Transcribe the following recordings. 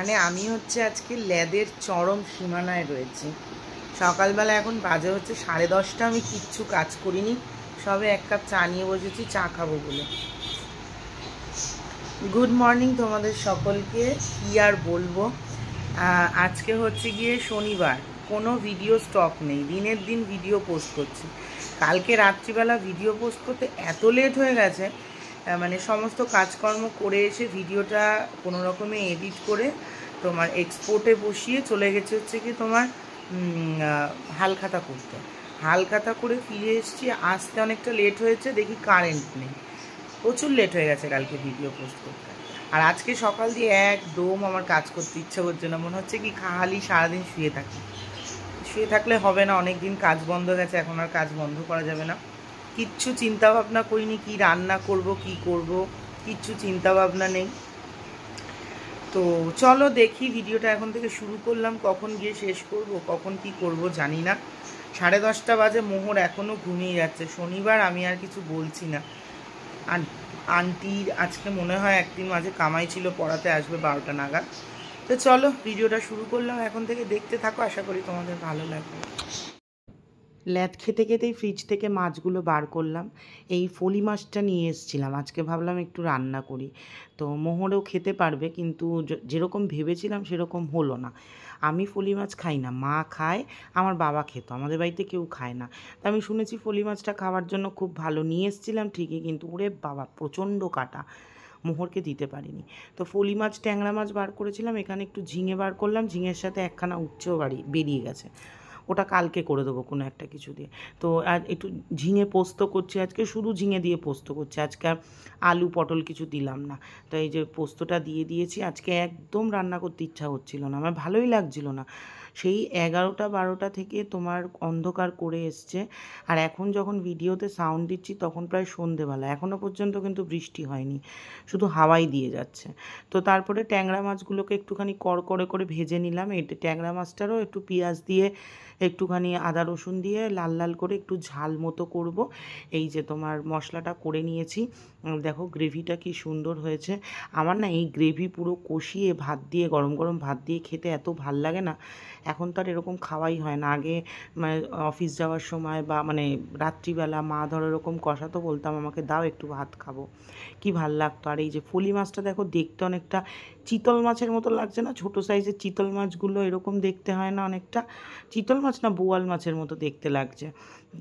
মানে আমি হচ্ছে আজকে ল্যাদের চরম সীমানায় রয়েছি। সকালবেলা এখন বাজে হচ্ছে 10:30, আমি কিচ্ছু কাজ করিনি, সবে এক কাপ চা নিয়ে বসেছি চা খাবো বলে। গুড মর্নিং তোমাদের সকলকে। কি আর বলবো, আজকে হচ্ছে গিয়ে শনিবার, কোনো ভিডিও স্টক নেই, দিনের দিন ভিডিও পোস্ট করছি। কালকে রাত্রিবেলা ভিডিও পোস্ট করতে এত লেট হয়ে গেছে, মানে সমস্ত কাজকর্ম করে এসে ভিডিওটা কোনো রকমে এডিট করে তোমার এক্সপোর্টে বসিয়ে চলে গেছে হচ্ছে কি তোমার হালখাতা করতে। হালখাতা করে ফিরে এসেছি, আসতে অনেকটা লেট হয়েছে, দেখি কারেন্ট নেই, প্রচুর লেট হয়ে গেছে কালকে ভিডিও পোস্ট করতে। আর আজকে সকাল দিয়ে একদম আমার কাজ করতে ইচ্ছা করছে না, মনে হচ্ছে কি খালি সারাদিন শুয়ে থাকি। শুয়ে থাকলে হবে না, অনেক দিন কাজ বন্ধ গেছে, এখন আর কাজ বন্ধ করা যাবে না। কিচ্ছু চিন্তা ভাবনা করিনি, কি রান্না করব কি করব, কিচ্ছু চিন্তা ভাবনা নেই। তো চলো দেখি, ভিডিওটা এখন থেকে শুরু করলাম, কখন গিয়ে শেষ করব, কখন কি করব জানি না। 10:30 বাজে, মোহর এখনও ঘুমিয়ে যাচ্ছে। শনিবার, আমি আর কিছু বলছি না। আন্টির আজকে মনে হয় একদিন মাঝে কামাই ছিল, পড়াতে আসবে 12টা নাগাদ। তো চলো ভিডিওটা শুরু করলাম, এখন থেকে দেখতে থাকো, আশা করি তোমাদের ভালো লাগবে। ল্যাদ খেতে খেতেই ফ্রিজ থেকে মাছগুলো বার করলাম। এই ফলি মাছটা নিয়ে এসেছিলাম, আজকে ভাবলাম একটু রান্না করি। তো মোহরেও খেতে পারবে, কিন্তু যেরকম ভেবেছিলাম সেরকম হলো না। আমি ফলি মাছ খাই না, মা খায়, আমার বাবা খেত, আমাদের বাড়িতে কেউ খায় না। তো আমি শুনেছি ফলি মাছটা খাওয়ার জন্য খুব ভালো, নিয়ে এসেছিলাম ঠিকই, কিন্তু ওরে বাবা প্রচণ্ড কাটা, মোহরকে দিতে পারিনি। তো ফলি মাছ ট্যাংরা মাছ বার করেছিলাম, এখানে একটু ঝিঙে বার করলাম, ঝিঙের সাথে একখানা উচ্ছেও বেরিয়ে গেছে, ওটা কালকে করে দেবো কোনো একটা কিছু দিয়ে। তো আর একটু ঝিঙে পোস্ত করছি আজকে, শুধু ঝিঙে দিয়ে পোস্ত করছি আজকে, আর আলু পটল কিছু দিলাম না। তো এই যে পোস্তটা দিয়ে দিয়েছি, আজকে একদম রান্না করতে ইচ্ছা হচ্ছিল না, আমার ভালোই লাগছিল না। সেই 11টা 12টা থেকে তোমার অন্ধকার করে এসছে, আর এখন যখন ভিডিওতে সাউন্ড দিচ্ছি তখন প্রায় সন্ধেবেলা, এখনও পর্যন্ত কিন্তু বৃষ্টি হয়নি, শুধু হাওয়াই দিয়ে যাচ্ছে। তো তারপরে ট্যাংরা মাছগুলোকে একটুখানি কড়কড়ে করে ভেজে নিলাম। এই ট্যাংরা মাছটারও একটু পেঁয়াজ দিয়ে, একটুখানি আদা রসুন দিয়ে লাল লাল করে একটু ঝাল মতো করব। এই যে তোমার মশলাটা করে নিয়েছি, দেখো গ্রেভিটা কি সুন্দর হয়েছে। আমার না এই গ্রেভি পুরো কষিয়ে ভাত দিয়ে, গরম গরম ভাত দিয়ে খেতে এত ভাল লাগে না, এখন তো আর এরকম খাওয়াই হয় না। আগে মানে অফিস যাওয়ার সময় বা মানে রাত্রিবেলা মা ধরো এরকম কষাতো, বলতাম আমাকে দাও একটু ভাত খাবো, কি ভাল লাগতো। আর এই যে ফলি মাছটা দেখো দেখতে অনেকটা চিতল মাছের মতো লাগছে না, ছোটো সাইজের চিতল মাছগুলো এরকম দেখতে হয় না, অনেকটা চিতল মাছ না বোয়াল মাছের মতো দেখতে লাগছে।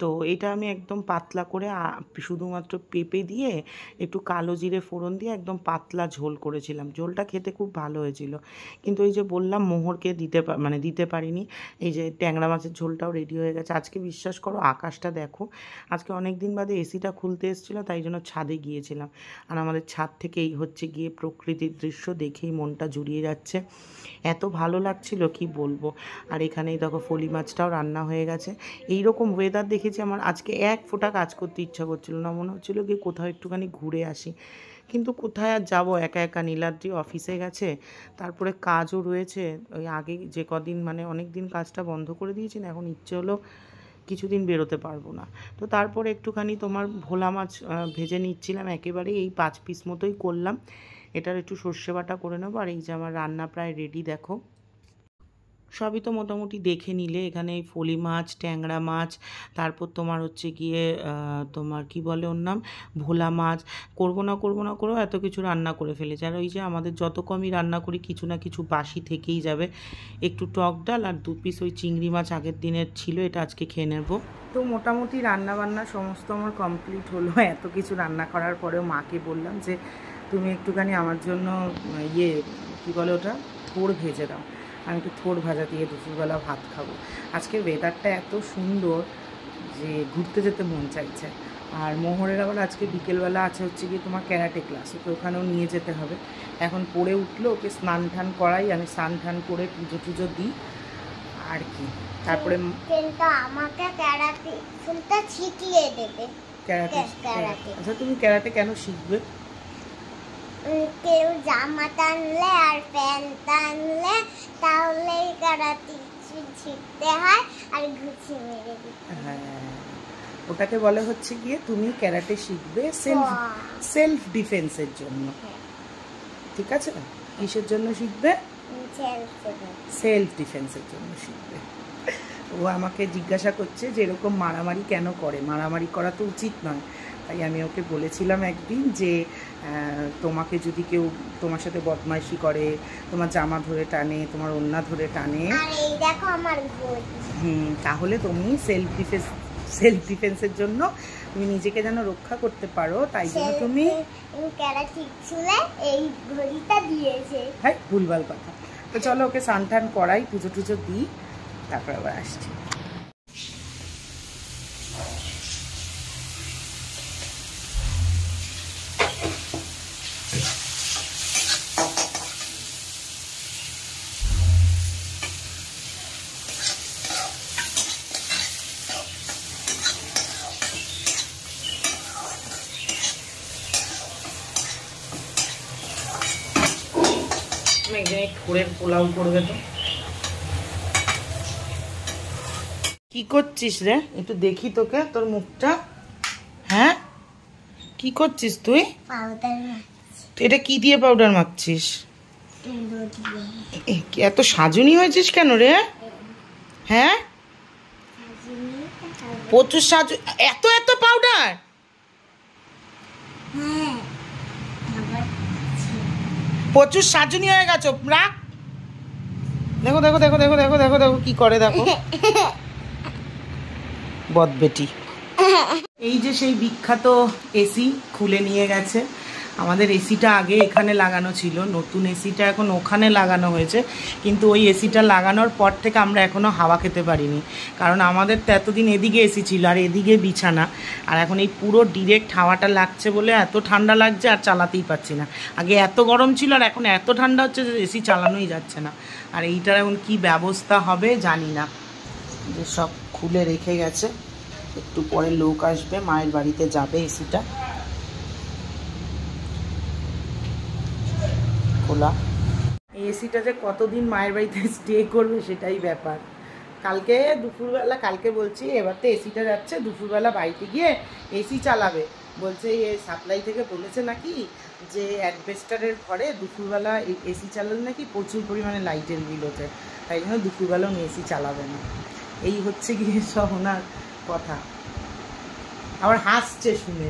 তো এটা আমি একদম পাতলা করে শুধুমাত্র পেঁপে দিয়ে একটু কালো জিরে ফোড়ন দিয়ে একদম পাতলা ঝোল করেছিলাম, ঝোলটা খেতে খুব ভালো হয়েছিল। কিন্তু এই যে বললাম মোহরকে দিতে পারিনি। এই যে ট্যাংরা মাছের ঝোলটাও রেডি হয়ে গেছে। আজকে বিশ্বাস করো আকাশটা দেখো, আজকে অনেক দিন বাদে এসিটা খুলতে এসেছিলো, তাই জন্য ছাদে গিয়েছিলাম। আর আমাদের ছাদ থেকে এই হচ্ছে গিয়ে প্রকৃতির দৃশ্য, দেখেই মনটা জুড়িয়ে যাচ্ছে, এত ভালো লাগছিল কি বলবো। আর এখানেই দেখো ফলি মাছটাও রান্না হয়ে গেছে। এইরকম ওয়েদার দেখেছি আমার আজকে এক ফোঁটা কাজ করতে ইচ্ছা করছিল না, মনে হচ্ছিলো কি কোথাও একটুখানি ঘুরে আসি, কিন্তু কোথায় আর যাবো, একা একা। নীলাদ্রি অফিসে গেছে, তারপরে কাজও রয়েছে। ওই আগে যে কদিন মানে অনেক দিন কাজটা বন্ধ করে দিয়েছি না, এখন ইচ্ছে হলো কিছুদিন বেরোতে পারবো না। তো তারপরে একটুখানি তোমার ভোলা মাছ ভেজে নিচ্ছিলাম, একেবারে এই 5 পিস মতোই করলাম। এটার একটু সর্ষে বাটা করে নেবো। আর এই যে আমার রান্না প্রায় রেডি, দেখো সবই তো মোটামুটি দেখে নিলে। এখানে এই ফলি মাছ, ট্যাংরা মাছ, তারপর তোমার হচ্ছে গিয়ে তোমার কি বলে ওর নাম, ভোলা মাছ, করবো না করেও এত কিছু রান্না করে ফেলেছে। আর ওই যে আমাদের যত কমই রান্না করি কিছু না কিছু বাসি থেকেই যাবে, একটু টক ডাল আর 2 পিস ওই চিংড়ি মাছ আগের দিনের ছিল, এটা আজকে খেয়ে নেবো। তো মোটামুটি রান্নাবান্না সমস্ত আমার কমপ্লিট হলো। এত কিছু রান্না করার পরেও মাকে বললাম যে তুমি একটুখানি আমার জন্য কী বলে ওটা, থোড় ভেজে দাও, আমি একটু থোড় ভাজা দিয়ে দুপুরবেলা ভাত খাবো। আজকের ওয়েদারটা এত সুন্দর যে ঘুরতে যেতে মন চাইছে। আর মোহরের আবার আজকে বিকেলবেলা আছে হচ্ছে গিয়ে তোমার ক্যারাটে ক্লাস, ওকে ওখানেও নিয়ে যেতে হবে। এখন পড়ে উঠলো, ওকে স্নান টান করাই, আমি স্নান টান করে পুজো দিই আর কি। তারপরে আমাকে ক্যারাটে শিখিয়ে দেবে। আচ্ছা তুমি ক্যারাটে কেন শিখবে? কেউ জামা টানলে আর প্যান্ট টানলে তাহলে ক্যারাটে শিখতে হয়, আর ঘুষি মেরে দিতে। হ্যাঁ, ওটাকে বলে হচ্ছে গিয়ে তুমি ক্যারাটে শিখবে সেলফ ডিফেন্সের জন্য, ঠিক আছে? কিসের জন্য শিখবে? সেলফ ডিফেন্সের জন্য শিখবে। ও আমাকে জিজ্ঞাসা করছে যে এরকম মারামারি কেন করে, মারামারি করা তো উচিত নয়। তাই আমি ওকে বলেছিলাম একদিন যে তোমাকে যদি কেউ তোমার সাথে বদমাইশি করে, তোমার জামা ধরে টানে, তোমার ওড়না ধরে টানে, তাহলে তুমি সেলফ ডিফেন্সের জন্য তুমি নিজেকে যেন রক্ষা করতে পারো, তাই জন্য তুমি হ্যাঁ ভুলভাল কথা। তো চলো ওকে স্নান টান করাই, পুজো টুজো দিই, তারপর আবার আসছি। পোলাও করবে তো কি করছিস রে? একটু দেখি তোকে, তোর মুখটা। হ্যাঁ কি করছিস তুই? এটা কি দিয়ে পাউডার মাখছিস? এত সাজুনি হয়েছিস কেন রে? হ্যাঁ প্রচুর সাজু, এত এত পাউডার? প্রচুর সাজুনি হয়ে গেছো, রাখ। দেখো দেখো দেখো দেখো দেখো দেখো দেখো কি করে, দেখো বদবেটি। এই যে সেই বিখ্যাত এসি খুলে নিয়ে গেছে। আমাদের এসিটা আগে এখানে লাগানো ছিল, নতুন এসিটা এখন ওখানে লাগানো হয়েছে, কিন্তু ওই এসিটা লাগানোর পর থেকে আমরা এখনও হাওয়া খেতে পারিনি, কারণ আমাদের তো এতদিন এদিকে এসি ছিল আর এদিকে বিছানা, আর এখন এই পুরো ডিরেক্ট হাওয়াটা লাগছে বলে এত ঠান্ডা লাগছে আর চালাতেই পারছি না। আগে এত গরম ছিল আর এখন এত ঠান্ডা হচ্ছে যে এসি চালানোই যাচ্ছে না। আর এইটার এখন কী ব্যবস্থা হবে জানি না, যে সব খুলে রেখে গেছে। একটু পরে লোক আসবে, মায়ের বাড়িতে যাবে, এসিটা খোলা। এই এসিটা যে কতদিন মায়ের বাড়িতে স্টে করবে সেটাই ব্যাপার। কালকে দুপুরবেলা, কালকে বলছি এবার তো এসিটা যাচ্ছে, দুপুরবেলা বাড়িতে গিয়ে এসি চালাবে। বলছে এই সাপ্লাই থেকে বলেছে নাকি যে অ্যাডভেস্টারের ঘরে দুপুরবেলা এসি চালালে নাকি প্রচুর পরিমাণে লাইটের বিল ওঠে, তাই জন্য দুপুরবেলা উনি এসি চালাবে না। এই হচ্ছে গিয়ে সব ওনার কথা। আবার হাসছে শুনে,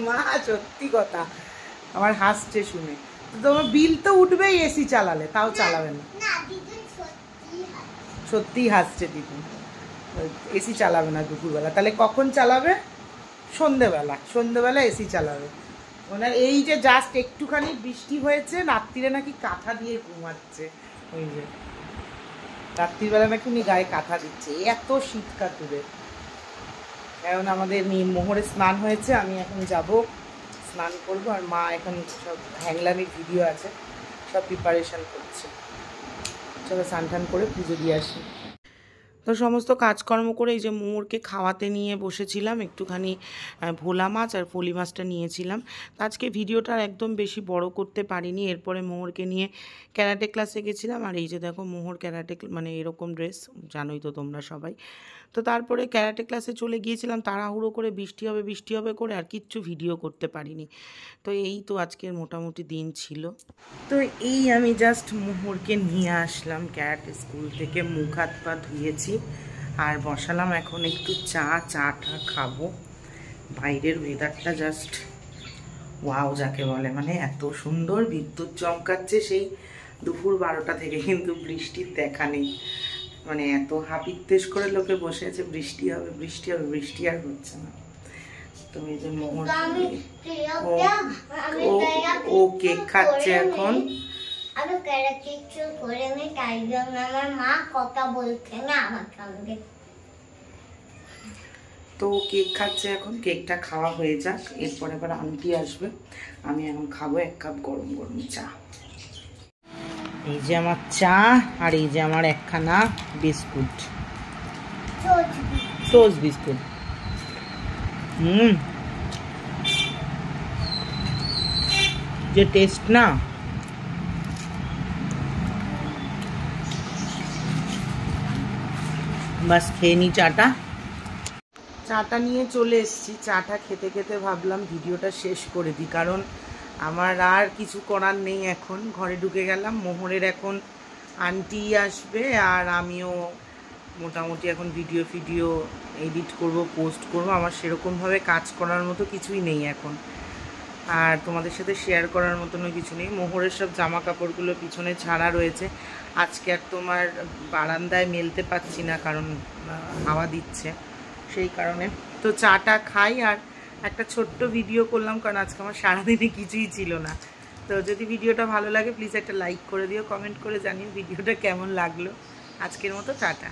মা সত্যি কথা, আবার হাসছে শুনে। তোমার বিল তো উঠবেই এসি চালালে, তাও চালাবে না। সত্যিই হাসছে দিদি, এসি চালাবে না দুপুরবেলা। তাহলে কখন চালাবে? সন্ধেবেলা, সন্ধেবেলা এসি চালাবে। ওনার এই যে জাস্ট একটুখানি বৃষ্টি হয়েছে, রাত্রিরে নাকি কাঁথা দিয়ে ঘুমাচ্ছে। ওই যে রাত্রিবেলা নাকি উনি গায়ে কাঁথা দিচ্ছে, এত শীত কাটবে। এখন আমাদের মোহরে স্নান হয়েছে, আমি এখন যাব স্নান করবো, আর মা এখন সব হ্যাংলামির ভিডিও আছে, সব প্রিপারেশান করছে। চলো স্নান টান করে পুজো দিয়ে আসি। তো সমস্ত কাজকর্ম করে এই যে মোহরকে খাওয়াতে নিয়ে বসেছিলাম, একটুখানি ভোলা মাছ আর ফলি মাছটা নিয়েছিলাম। আজকে ভিডিওটা একদম বেশি বড় করতে পারিনি। এরপরে মোহরকে নিয়ে ক্যারাটে ক্লাসে গেছিলাম, আর এই যে দেখো মোহর ক্যারাটে মানে এরকম ড্রেস, জানোই তো তোমরা সবাই। তো তারপরে ক্যারাটে ক্লাসে চলে গিয়েছিলাম তাড়াহুড়ো করে, বৃষ্টি হবে করে আর কিচ্ছু ভিডিও করতে পারিনি। তো এই তো আজকের মোটামুটি দিন ছিল। তো এই আমি জাস্ট মোহরকে নিয়ে আসলাম ক্যারাটে স্কুল থেকে, মুখ হাত পা ধুয়েছি আর বসালাম এখন একটু চাটা খাবো। বাইরের ওয়েদারটা জাস্ট ওয়াও যাকে বলে, মানে এত সুন্দর, বিদ্যুৎ চমকাচ্ছে সেই দুপুর 12টা থেকে, কিন্তু বৃষ্টির দেখা নেই। মানে এত হাপিত্তেশ করে লোকে বসে আছে বৃষ্টি হবে বৃষ্টি হবে, বৃষ্টি আর হচ্ছে না। তো এই যে মোহর ও কেক খাচ্ছে এখন। আমি ক্যারাটে করে আমি টাইগার, আমার মা কথা বলছে না আমার সঙ্গে। তো কেক খাচ্ছে এখন, কেকটা খাওয়া হয়ে যাক, এরপরে আবার আন্টি আসবে। আমি এখন খাবো 1 কাপ গরম গরম চা। এই যে আমার চা, আর এই যে আমার একখানা বিস্কুট, টোস্ট বিস্কুট। যে টেস্ট না, বাস খেয়ে নি চাটা। চাটা নিয়ে চলে এসেছি, চাটা খেতে খেতে ভাবলাম ভিডিওটা শেষ করে দিই, কারণ আমার আর কিছু করার নেই। এখন ঘরে ঢুকে গেলাম, মোহরের এখন আন্টি আসবে আর আমিও মোটামুটি এখন ভিডিও এডিট করব, পোস্ট করব। আমার সেরকমভাবে কাজ করার মতো কিছুই নেই এখন, আর তোমাদের সাথে শেয়ার করার মতনও কিছু নেই। মোহরের সব জামা কাপড়গুলো পিছনে ছাড়া রয়েছে, আজকে আর তোমার বারান্দায় মেলতে পারছি না কারণ হাওয়া দিচ্ছে, সেই কারণে। তো চাটা খাই আর একটা ছোট্ট ভিডিও করলাম, কারণ আজকে আমার সারাদিনে কিছুই ছিল না। তো যদি ভিডিওটা ভালো লাগে প্লিজ একটা লাইক করে দিও, কমেন্ট করে জানিও ভিডিওটা কেমন লাগলো। আজকের মতো টাটা।